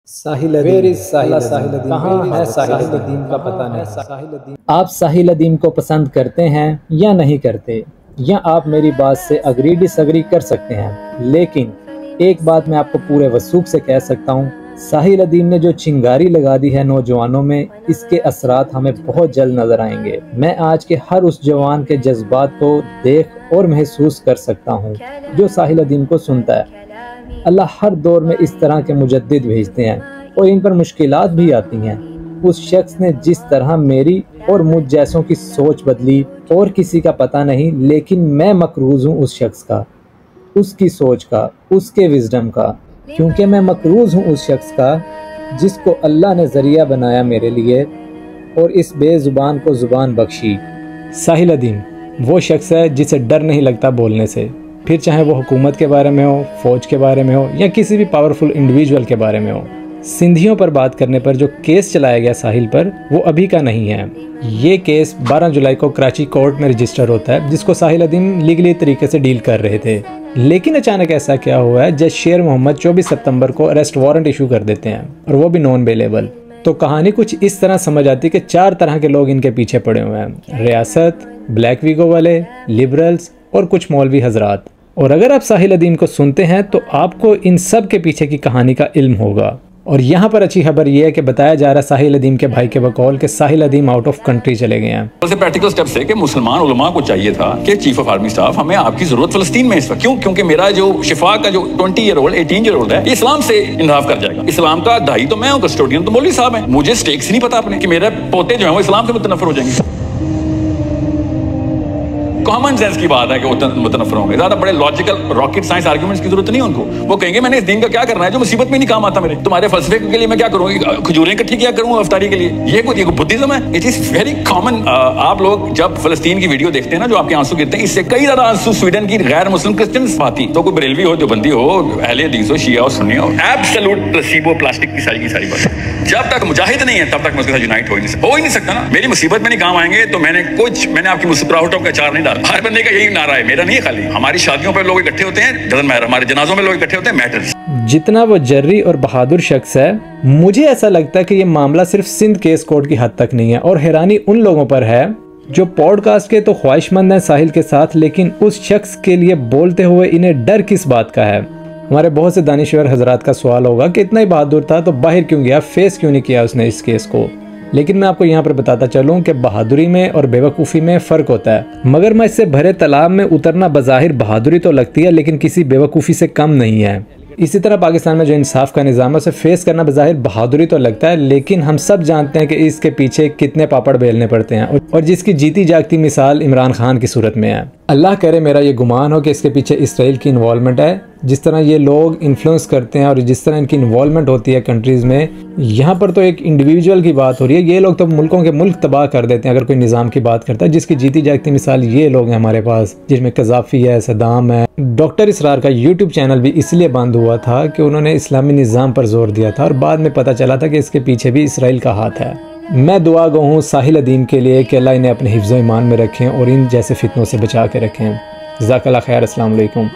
साहिल अदीम कहाँ है? साहिल अदीम का पता नहीं। आप साहिल अदीम को पसंद करते हैं या नहीं करते, या आप मेरी बात से अग्री डिसअग्री कर सकते हैं, लेकिन एक बात मैं आपको पूरे वसूख से कह सकता हूँ, साहिल अदीम ने जो चिंगारी लगा दी है नौजवानों में, इसके असरात हमें बहुत जल्द नजर आएंगे। मैं आज के हर उस जवान के जज्बात को देख और महसूस कर सकता हूँ जो साहिल अदीम को सुनता है। अल्लाह हर दौर में इस तरह के मुजद्दिद भेजते हैं और इन पर मुश्किलात भी आती हैं। उस शख्स ने जिस तरह मेरी और मुझ जैसों की सोच बदली और किसी का पता नहीं, लेकिन मैं मकरूज हूँ उस शख्स का, उसकी सोच का, उसके विजडम का, क्योंकि मैं मकरूज हूँ उस शख्स का जिसको अल्लाह ने ज़रिया बनाया मेरे लिए और इस बेज़ुबान को ज़ुबान बख्शी। साहिल अदीम वो शख्स है जिसे डर नहीं लगता बोलने से, फिर चाहे वो हुकूमत के बारे में हो, फौज के बारे में हो, या किसी भी पावरफुल इंडिविजुअल के बारे में हो। सिंधियों पर बात करने पर जो केस चलाया गया साहिल पर, वो अभी का नहीं है। ये केस 12 जुलाई को कराची कोर्ट में रजिस्टर होता है, जिसको साहिल अदीम लीगली तरीके से डील कर रहे थे। लेकिन अचानक ऐसा क्या हुआ है, जज शेर मोहम्मद 24 सितंबर को अरेस्ट वारंट इशू कर देते हैं, और वो भी नॉन बेलेबल। तो कहानी कुछ इस तरह समझ आती है कि 4 तरह के लोग इनके पीछे पड़े हुए हैं: रियासत, ब्लैक वीगो वाले, लिबरल्स और कुछ मौलवी हजरात। और अगर आप साहिल अदीम को सुनते हैं तो आपको इन सब के पीछे की कहानी का इल्म होगा। और यहाँ पर अच्छी खबर यह है कि बताया जा रहा है साहिल अदीम के भाई के बकौल कि साहिल अदीम आउट ऑफ कंट्री चले गए हैं। सबसे प्रैक्टिकल स्टेप्स है कि मुसलमान उलमा को चाहिए था कि चीफ ऑफ आर्मी स्टाफ, हमें आपकी जरूरत फलस्तीन में इस वक्त। क्यों? क्योंकि मेरा जो शिफा का जो 20 ईयर ओल्ड 18 ईयर ओल्ड है, इस्लाम से इंसाफ कर जाएगा। इस्लाम का दाई तो मैं हूँ, कस्टोडियन तो मौलवी साहब है। मुझे स्टेक्स नहीं पता अपने कि मेरे पोते जो है वो इस्लाम से मुतनफर हो जाएंगे। कॉमन सेंस की बात है कि मुतनफर होंगे। ज्यादा बड़े लॉजिकल रॉकेट साइंस आर्गुमेंट्स की जरूरत नहीं है उनको। वो कहेंगे मैंने इस दिन का क्या करना है जो मुसीबत में नहीं काम आता मेरे। तुम्हारे फलसफे के लिए मैं क्या करूंगी, खजूरें इकट्ठी क्या करूंगा अफ्तारी के लिए? ये कोई बुद्धिज्म है? It is very common. आप लोग जब फलस्तीन की वीडियो देखते हैं ना, जो आपके आंसू गिरते हैं, इससे कई ज्यादा आंसू स्वीडन की गैर मुस्लिम क्रिश्चियन पाती। तो कोई बरेलवी हो, देवबंदी हो, अहले हदीस हो, शिया हो, सुन्नी हो, एब्सोल्यूट प्लेसीबो प्लास्टिक की सारी बात। जब तक मुजाहिद नहीं है तब तक मैं उसके साथ यूनाइट हो ही नहीं सकता ना। मेरी मुसीबत में नहीं काम आएंगे तो मैंने आपकी मुस्कुराहटों का अचार नहीं डाला। हर बंदे का यही नारा है, मेरा नहीं है खाली। हमारी शादियों पर लोग इकट्ठे होते हैं, डजंट मैटर। हमारे जनाजों में लोग इकट्ठे होते हैं, मैटर्स। जितना वो जर्री और बहादुर शख्स है, मुझे ऐसा लगता है कि ये मामला सिर्फ सिंध केस कोर्ट की हद तक नहीं है। और हैरानी उन लोगों पर है जो पॉडकास्ट के तो ख्वाहिशमंद हैं साहिल के साथ, लेकिन उस शख्स के लिए बोलते हुए इन्हें डर किस बात का है। हमारे बहुत से दानिश्वर हजरात का सवाल होगा कि इतना ही बहादुर था तो बाहर क्यों गया, फेस क्यों नहीं किया उसने इस केस को। लेकिन मैं आपको यहाँ पर बताता चलूँ कि बहादुरी में और बेवकूफ़ी में फ़र्क होता है। मगरमच्छ से भरे तालाब में उतरना बज़ाहिर बहादुरी तो लगती है, लेकिन किसी बेवकूफ़ी से कम नहीं है। इसी तरह पाकिस्तान में जो इंसाफ का निज़ाम है, उसे फेस करना बज़ाहिर बहादुरी तो लगता है, लेकिन हम सब जानते हैं कि इसके पीछे कितने पापड़ बेलने पड़ते हैं, और जिसकी जीती जागती मिसाल इमरान खान की सूरत में है। अल्लाह करे मेरा ये गुमान हो कि इसके पीछे इसराइल की इन्वॉल्वमेंट है। जिस तरह ये लोग इन्फ्लुएंस करते हैं और जिस तरह इनकी इन्वॉल्वमेंट होती है कंट्रीज़ में, यहाँ पर तो एक इंडिविजुअल की बात हो रही है। ये लोग तो मुल्कों के मुल्क तबाह कर देते हैं अगर कोई निज़ाम की बात करता है, जिसकी जीती जागती मिसाल ये लोग हैं हमारे पास, जिसमें कज़ाफ़ी है, सदाम है। डॉक्टर इसरार का यूट्यूब चैनल भी इसलिए बंद हुआ था कि उन्होंने इस्लामी निज़ाम पर जोर दिया था, और बाद में पता चला था कि इसके पीछे भी इसराइल का हाथ है। मैं दुआ गो हूँ साहिल अदीम के लिए कि अल्लाह इन्हें अपने हिफ्ज़ ईमान में रखें और इन जैसे फितनों से बचा के रखें। जज़ाकल्लाह खैर। अस्सलाम वालेकुम।